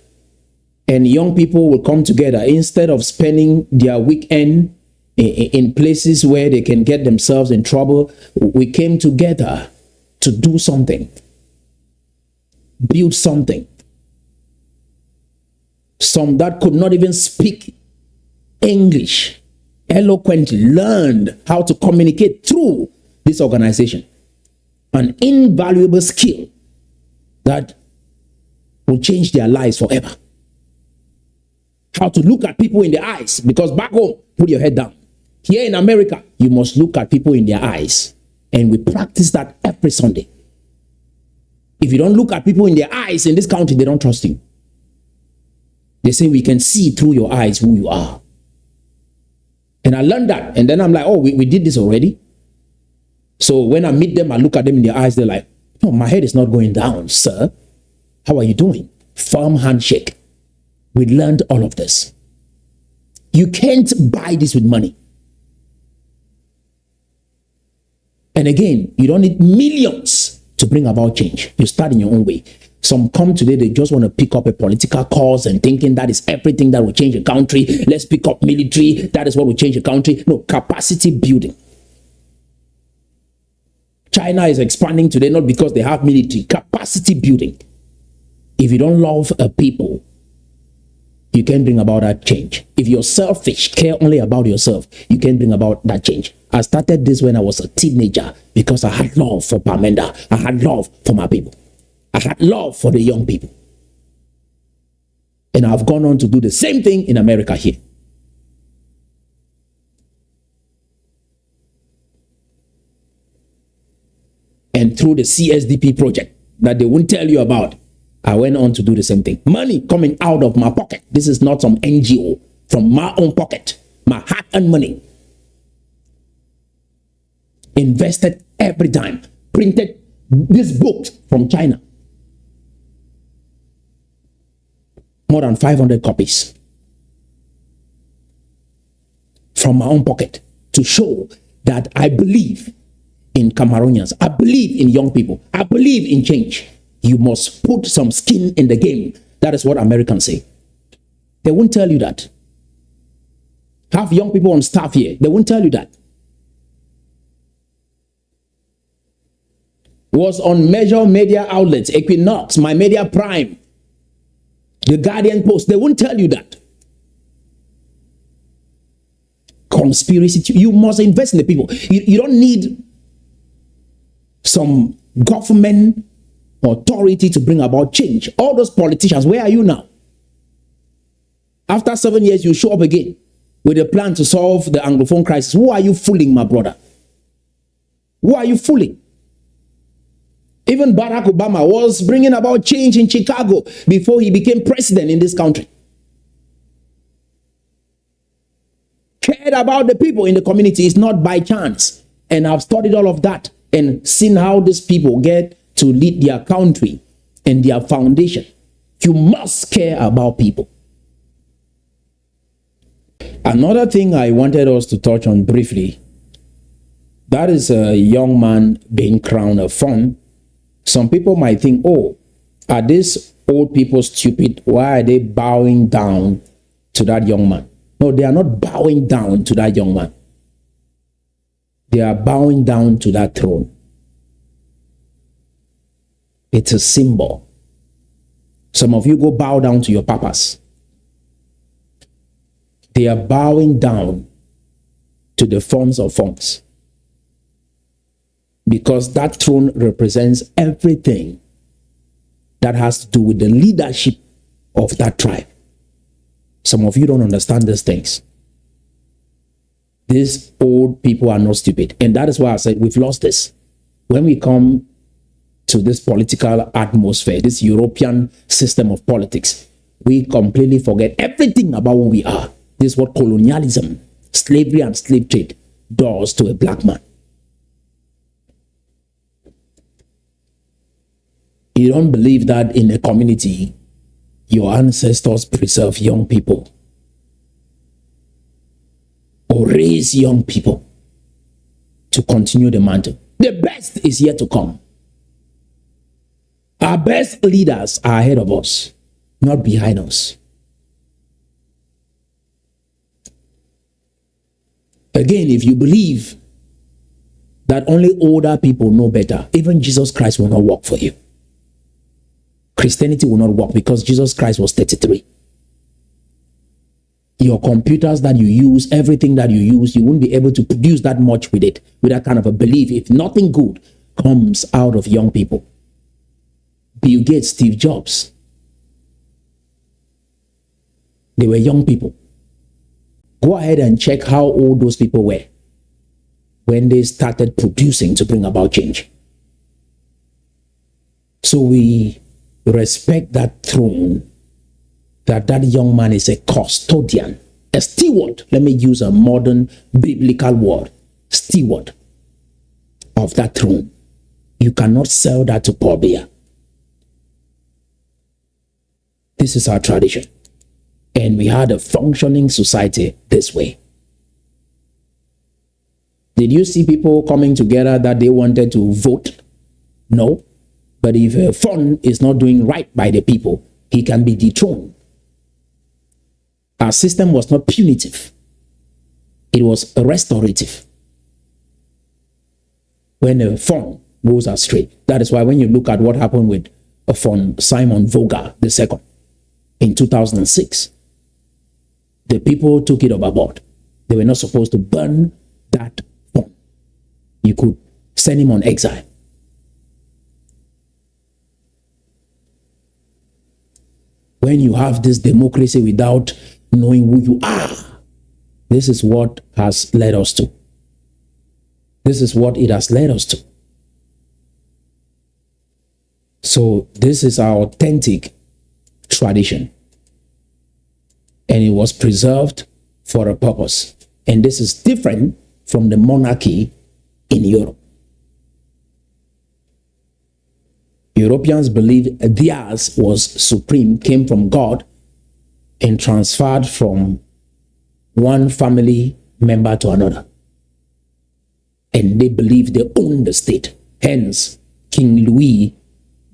And young people will come together instead of spending their weekend in places where they can get themselves in trouble. We came together to do something, build something. Some that could not even speak English eloquently learned how to communicate through this organization. An invaluable skill that will change their lives forever. How to look at people in the eyes, because back home, put your head down. Here in America, you must look at people in their eyes. And we practice that every Sunday. If you don't look at people in their eyes in this country, they don't trust you. They say we can see through your eyes who you are. And I learned that. And then I'm like, oh, we did this already. So when I meet them, I look at them in their eyes. They're like, no, my head is not going down, sir. How are you doing? Firm handshake. We learned all of this. You can't buy this with money. And again, you don't need millions to bring about change. You start in your own way. Some come today, they just want to pick up a political cause and thinking that is everything that will change the country. Let's pick up military. That is what will change the country. No, capacity building. China is expanding today not because they have military. Capacity building. If you don't love a people, you can't bring about that change. If you're selfish, care only about yourself, you can't bring about that change. I started this when I was a teenager because I had love for Bamenda. I had love for my people. I had love for the young people. And I've gone on to do the same thing in America here. And through the CSDP project that they won't tell you about, I went on to do the same thing. Money coming out of my pocket. This is not some NGO. From my own pocket. My hard-earned money. Invested every time. Printed this book from China. More than 500 copies. From my own pocket. To show that I believe in Cameroonians. I believe in young people. I believe in change. You must put some skin in the game. That is what Americans say. They won't tell you that. Have young people on staff here. They won't tell you that. Was on major media outlets, Equinox, My Media Prime, The Guardian Post. They won't tell you that. Conspiracy. You must invest in the people. You don't need some government authority to bring about change. All those politicians, where are you now? After 7 years, you show up again with a plan to solve the Anglophone crisis. Who are you fooling, my brother? Who are you fooling? Even Barack Obama was bringing about change in Chicago before he became president in this country. Cared about the people in the community. It's not by chance. And I've studied all of that and seen how these people get to lead their country and their foundation. You must care about people. Another thing I wanted us to touch on briefly, that is a young man being crowned a fund. Some people might think, oh, are these old people stupid? Why are they bowing down to that young man? No, they are not bowing down to that young man. They are bowing down to that throne. It's a symbol. Some of you go bow down to your papas. They are bowing down to the forms of forms. Because that throne represents everything that has to do with the leadership of that tribe. Some of you don't understand these things. These old people are not stupid. And that is why I said we've lost this. When we come to this political atmosphere, this European system of politics, we completely forget everything about who we are. This is what colonialism, slavery and slave trade does to a black man. You don't believe that in a community, your ancestors preserve young people or raise young people to continue the mantle. The best is yet to come. Our best leaders are ahead of us, not behind us. Again, if you believe that only older people know better, even Jesus Christ will not work for you. Christianity will not work because Jesus Christ was 33. Your computers that you use, everything that you use, you won't be able to produce that much with it, with that kind of a belief, if nothing good comes out of young people. Bill Gates, Steve Jobs, they were young people. Go ahead and check how old those people were when they started producing to bring about change. So we respect that throne, that young man is a custodian, a steward. Let me use a modern biblical word, steward of that throne. You cannot sell that to poor beer. This is our tradition. And we had a functioning society this way. Did you see people coming together that they wanted to vote? No. But if a fund is not doing right by the people, he can be dethroned. Our system was not punitive. It was restorative. When a fund goes astray. That is why when you look at what happened with a fund, Simon Vogel II, in 2006, The people took it overboard. They were not supposed to burn that fund. You could send him on exile. When you have this democracy without knowing who you are, this is what has led us to. This is what it has led us to. So this is our authentic tradition. And it was preserved for a purpose. And this is different from the monarchy in Europe. Europeans believed theirs was supreme, came from God, and transferred from one family member to another. And they believed they owned the state. Hence, King Louis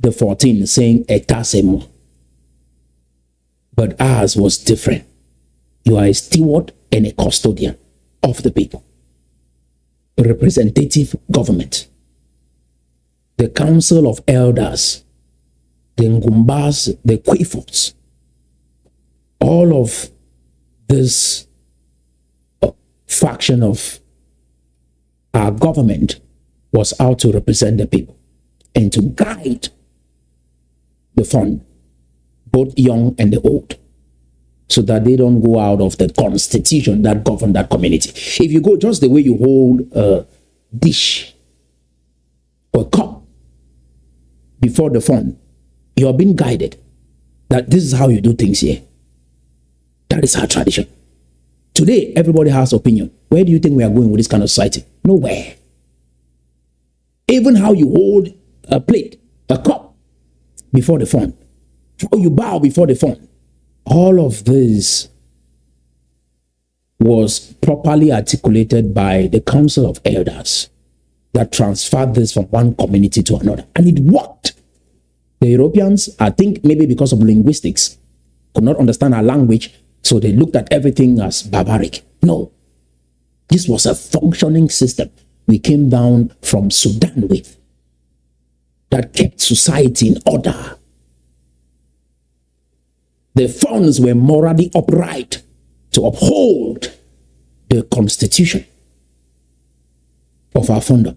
XIV saying, "État c'est moi." But ours was different. You are a steward and a custodian of the people. A representative government. The council of elders, the Ngumbas, the Quifots, all of this faction of our government was out to represent the people and to guide the fund, both young and the old, so that they don't go out of the constitution that govern that community. If you go just the way you hold a dish or a cup before the fund, you are being guided that this is how you do things here. That is our tradition. Today, everybody has opinion. Where do you think we are going with this kind of society? Nowhere. Even how you hold a plate, a cup before the fund, how you bow before the fund, all of this was properly articulated by the Council of Elders that transferred this from one community to another. And it worked. The Europeans, I think maybe because of linguistics, could not understand our language, so they looked at everything as barbaric. No. This was a functioning system we came down from Sudan with that kept society in order. The funds were morally upright to uphold the constitution of our founder.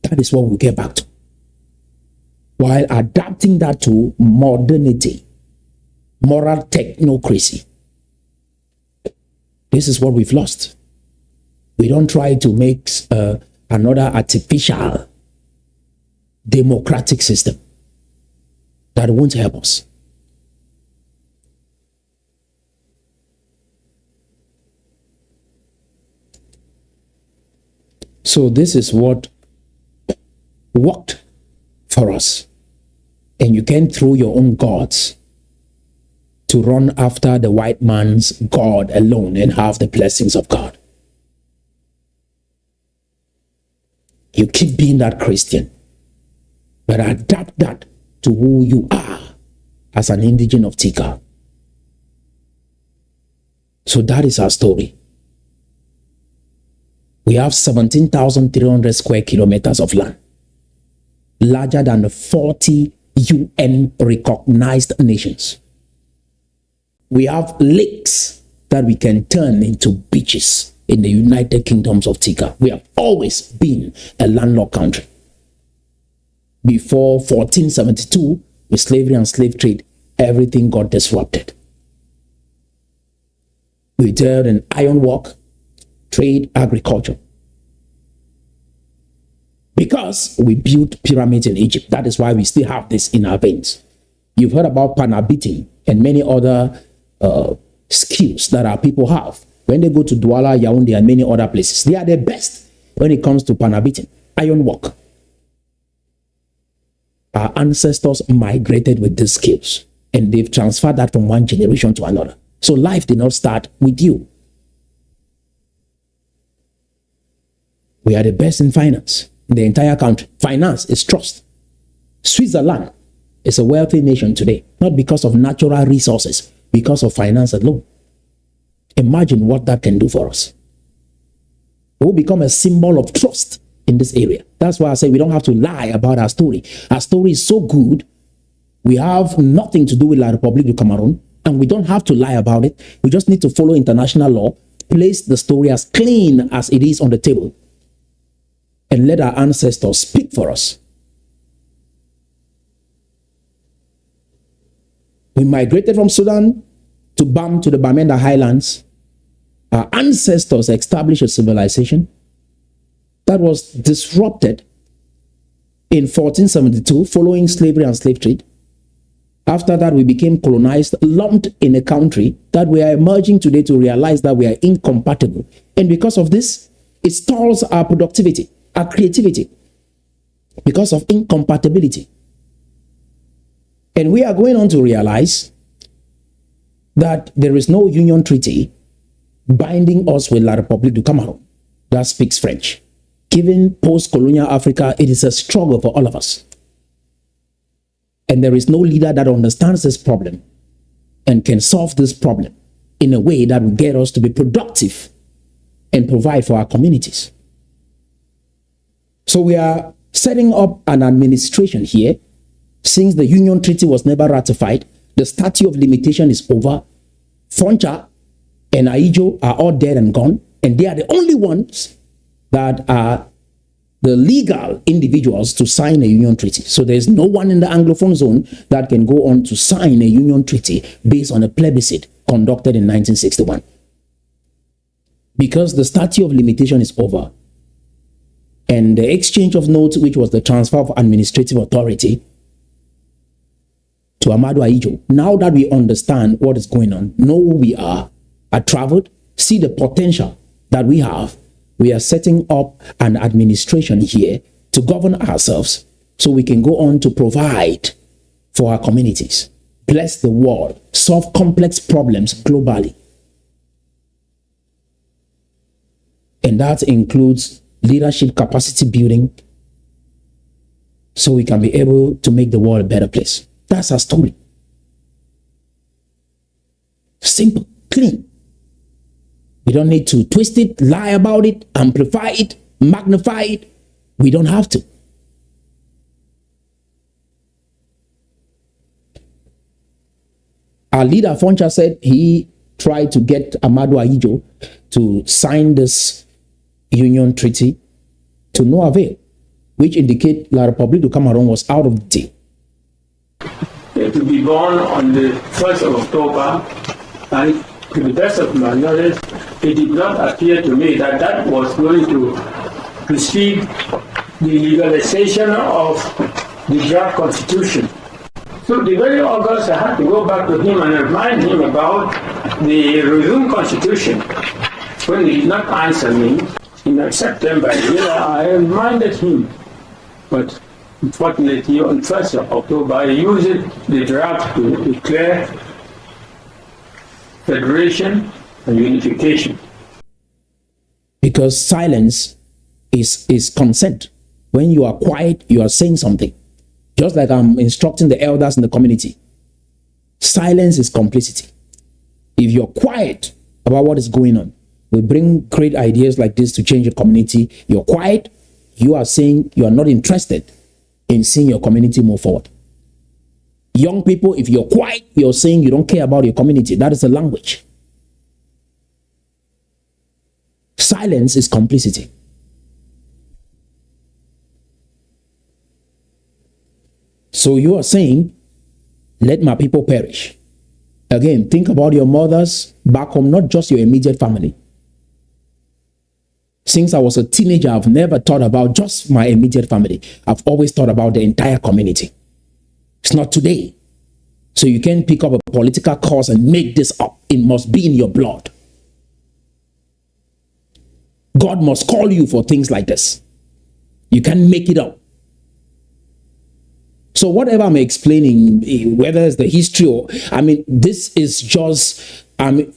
That is what we get back to. While adapting that to modernity, moral technocracy. This is what we've lost. We don't try to make another artificial democratic system that won't help us. So this is what worked for us. And you can't throw your own gods to run after the white man's God alone and have the blessings of God. You keep being that Christian, but adapt that to who you are as an indigene of Tikar. So that is our story. We have 17,300 square kilometers of land, larger than 40 UN recognized nations. We have lakes that we can turn into beaches in the United Kingdoms of Tikar. We have always been a landlocked country. Before 1472, with slavery and slave trade, everything got disrupted. We dealt in ironwork, trade, agriculture. Because we built pyramids in Egypt. That is why we still have this in our veins. You've heard about panabiting and many other skills that our people have. When they go to Douala, Yaoundé, and many other places, they are the best when it comes to panabiting, ironwork. Our ancestors migrated with these skills, and they've transferred that from one generation to another. So life did not start with you. We are the best in finance in the entire country. Finance is trust. Switzerland is a wealthy nation today, not because of natural resources, because of finance alone. Imagine what that can do for us. We'll become a symbol of trust in this area. That's why I say we don't have to lie about our story. Our story is so good, we have nothing to do with La République du Cameroon, And we don't have to lie about it. We just need to follow international law, place the story as clean as it is on the table, and let our ancestors speak for us. We migrated from Sudan to the Bamenda Highlands. Our ancestors established a civilization that was disrupted in 1472 following slavery and slave trade. After that, we became colonized, lumped in a country that we are emerging today to realize that we are incompatible. And because of this, it stalls our productivity, our creativity, because of incompatibility. And we are going on to realize that there is no union treaty binding us with La République du Cameroon that speaks French. Given post-colonial Africa, it is a struggle for all of us. And there is no leader that understands this problem and can solve this problem in a way that will get us to be productive and provide for our communities. So we are setting up an administration here. Since the Union Treaty was never ratified, the statute of limitation is over. Foncha and Aijo are all dead and gone, and they are the only ones that are the legal individuals to sign a union treaty. So there's no one in the Anglophone zone that can go on to sign a union treaty based on a plebiscite conducted in 1961. Because the statute of limitation is over, and the exchange of notes, which was the transfer of administrative authority to Amadou Ahidjo, now that we understand what is going on, know who we are traveled, see the potential that we have, we are setting up an administration here to govern ourselves so we can go on to provide for our communities, bless the world, solve complex problems globally. And that includes leadership capacity building so we can be able to make the world a better place. That's our story. Simple, clean. We don't need to twist it, lie about it, amplify it, magnify it. We don't have to. Our leader, Foncha, said he tried to get Amadou Ahidjo to sign this union treaty to no avail, which indicate La République du Cameroon was out of the deal. To be born on the 1st of October, and to the best of my knowledge, it did not appear to me that that was going to precede the legalization of the draft constitution. So the very August, I had to go back to him and remind him about the resumed constitution. When he did not answer me, in September, I reminded him, but unfortunately, on 1st of October, I used the draft to declare federation and unification. Because silence is consent. When you are quiet, you are saying something. Just like I'm instructing the elders in the community. Silence is complicity. If you're quiet about what is going on, we bring great ideas like this to change your community. You're quiet, you are saying you are not interested in seeing your community move forward. Young people, if you're quiet, you're saying you don't care about your community. That is the language. Silence is complicity. So you are saying, let my people perish. Again, think about your mothers back home, not just your immediate family. Since I was a teenager, I've never thought about just my immediate family. I've always thought about the entire community. It's not today. So you can't pick up a political cause and make this up. It must be in your blood. God must call you for things like this. You can't make it up. So whatever I'm explaining, whether it's the history or, this is just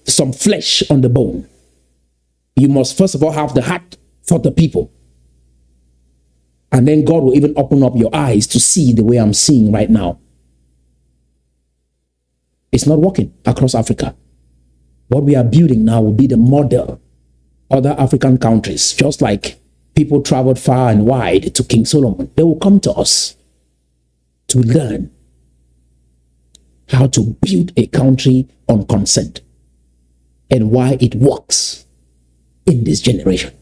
some flesh on the bone. You must first of all have the heart for the people. And then God will even open up your eyes to see the way I'm seeing right now. It's not working across Africa. What we are building now will be the model. Other African countries, just like people traveled far and wide to King Solomon, they will come to us to learn how to build a country on consent and why it works in this generation.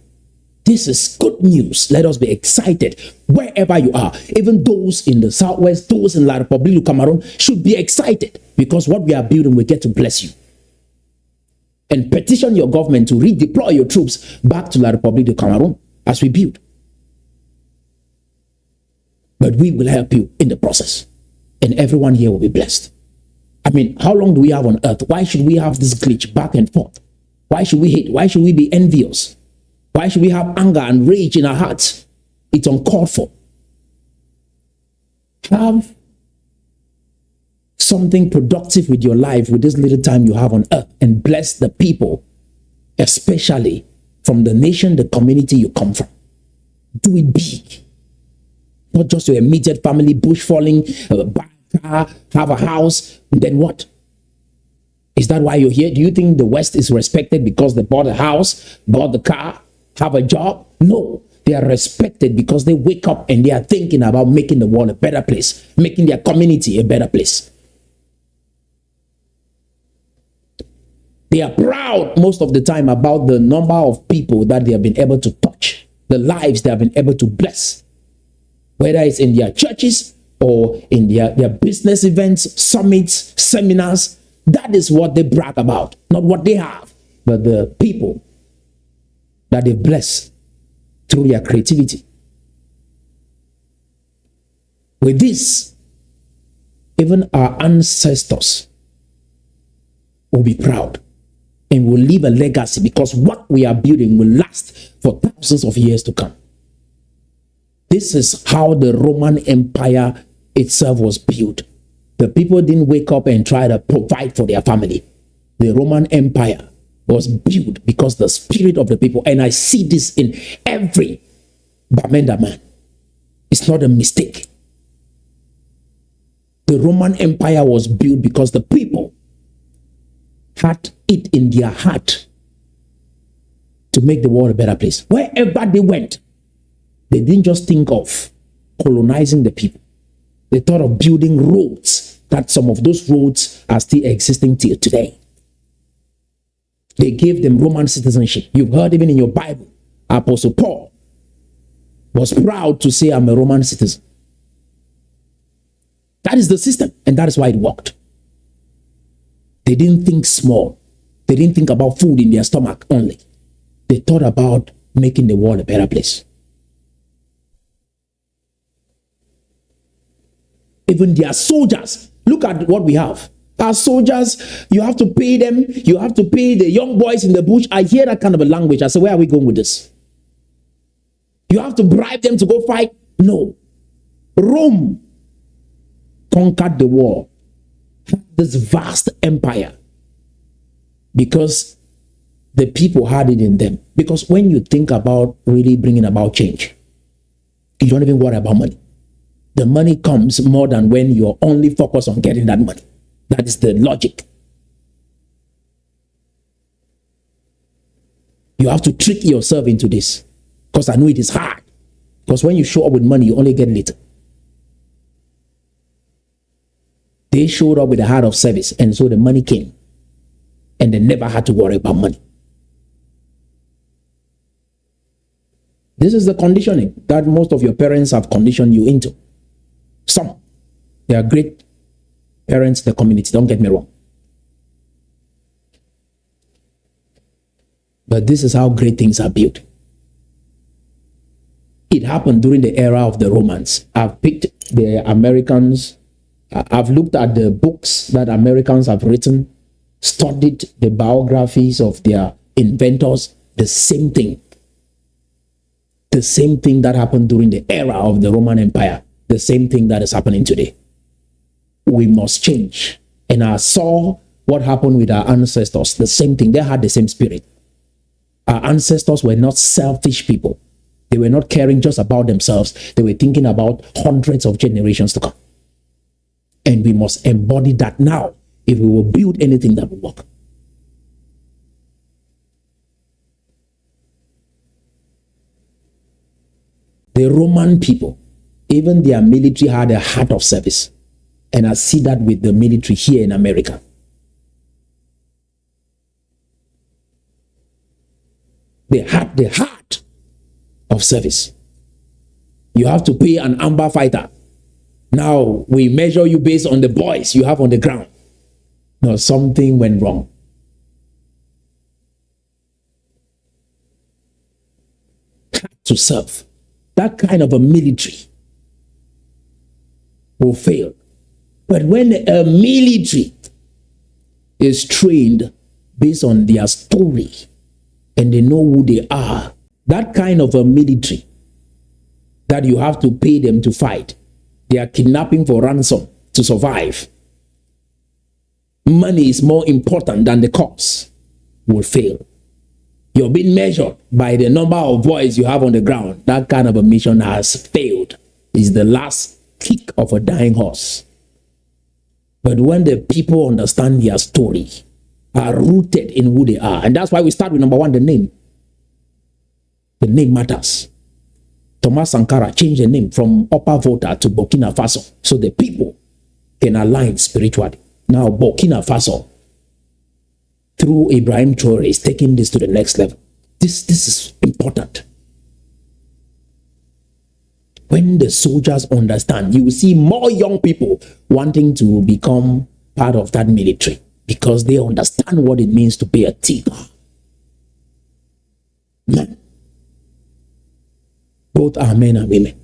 This is good news. Let us be excited wherever you are. Even those in the southwest, those in La République du Cameroon should be excited because what we are building will get to bless you. And petition your government to redeploy your troops back to La République du Cameroon as we build. But we will help you in the process. And everyone here will be blessed. I mean, how long do we have on earth? Why should we have this glitch back and forth? Why should we hate? Why should we be envious? Why should we have anger and rage in our hearts? It's uncalled for. Have something productive with your life with this little time you have on earth and bless the people, especially from the nation, the community you come from. Do it big. Not just your immediate family, bush falling, buy a car, have a house, and then what? Is that why you're here? Do you think the West is respected because they bought a house, bought the car, have a job? No. They are respected because they wake up and they are thinking about making the world a better place, making their community a better place. They are proud most of the time about the number of people that they have been able to touch, the lives they have been able to bless, whether it's in their churches or in their business events, summits, seminars. That is what they brag about, not what they have, but the people that they bless through their creativity. With this, even our ancestors will be proud and will leave a legacy because what we are building will last for thousands of years to come. This is how the Roman Empire itself was built. The people didn't wake up and try to provide for their family. The Roman Empire was built because the spirit of the people, and I see this in every Bamenda man. It's not a mistake. The Roman Empire was built because the people had it in their heart to make the world a better place. Wherever they went, they didn't just think of colonizing the people. They thought of building roads, that some of those roads are still existing till today. They gave them Roman citizenship. You've heard even in your Bible, Apostle Paul was proud to say, I'm a Roman citizen. That is the system, and that is why it worked. They didn't think small. They didn't think about food in their stomach only. They thought about making the world a better place. Even their soldiers, look at what we have. Our soldiers, you have to pay them. You have to pay the young boys in the bush. I hear that kind of a language. I say, where are we going with this? You have to bribe them to go fight? No. Rome conquered the world, this vast empire, because the people had it in them. Because when you think about really bringing about change, you don't even worry about money. The money comes more than when you're only focused on getting that money. That is the logic. You have to trick yourself into this, because I know it is hard. Because when you show up with money, you only get little. They showed up with a heart of service, and so the money came. And they never had to worry about money. This is the conditioning that most of your parents have conditioned you into. Some, they are great parents in the community, don't get me wrong. But this is how great things are built. It happened during the era of the Romans. I've picked the Americans. I've looked at the books that Americans have written, studied the biographies of their inventors. The same thing. The same thing that happened during the era of the Roman Empire. The same thing that is happening today. We must change. And I saw what happened with our ancestors. The same thing. They had the same spirit. Our ancestors were not selfish people. They were not caring just about themselves. They were thinking about hundreds of generations to come. And we must embody that now if we will build anything that will work. The Roman people, even their military had a heart of service. And I see that with the military here in America. They had the heart of service. You have to pay an amber fighter. Now we measure you based on the boys you have on the ground. No, something went wrong. To serve. That kind of a military will fail. But when a military is trained based on their story and they know who they are, that kind of a military that you have to pay them to fight, they are kidnapping for ransom to survive. Money is more important than the cause, will fail. You're being measured by the number of boys you have on the ground. That kind of a mission has failed. It's the last kick of a dying horse. But when the people understand their story, are rooted in who they are, and that's why we start with number one, the name. The name matters. Thomas Sankara changed the name from Upper Volta to Burkina Faso so the people can align spiritually. Now Burkina Faso, through Ibrahim Traore, is taking this to the next level. This is important. When the soldiers understand, you will see more young people wanting to become part of that military because they understand what it means to be a Tikar. Men. Both are men and women.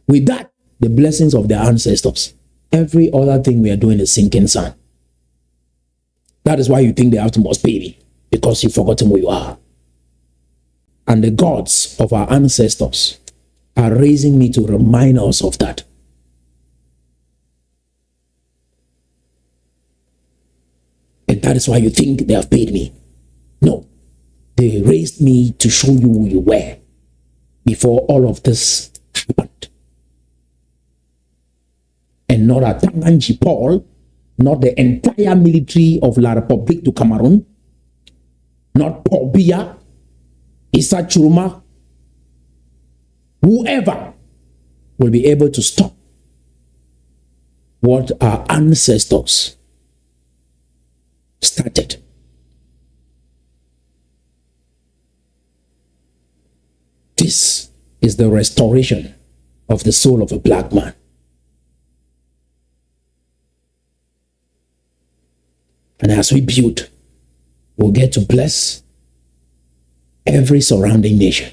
With that, the blessings of their ancestors, every other thing we are doing is sinking sand. That is why you think they have to must pay me, because you've forgotten who you are. And the gods of our ancestors are raising me to remind us of that. And that is why you think they have paid me. No, they raised me to show you who you were before all of this happened. And not a Tanganji Paul, not the entire military of La République du Cameroon, not Paul Biya, Issa Tchiroma, whoever will be able to stop what our ancestors started. This is the restoration of the soul of a black man. And as we build, we'll get to bless every surrounding nation.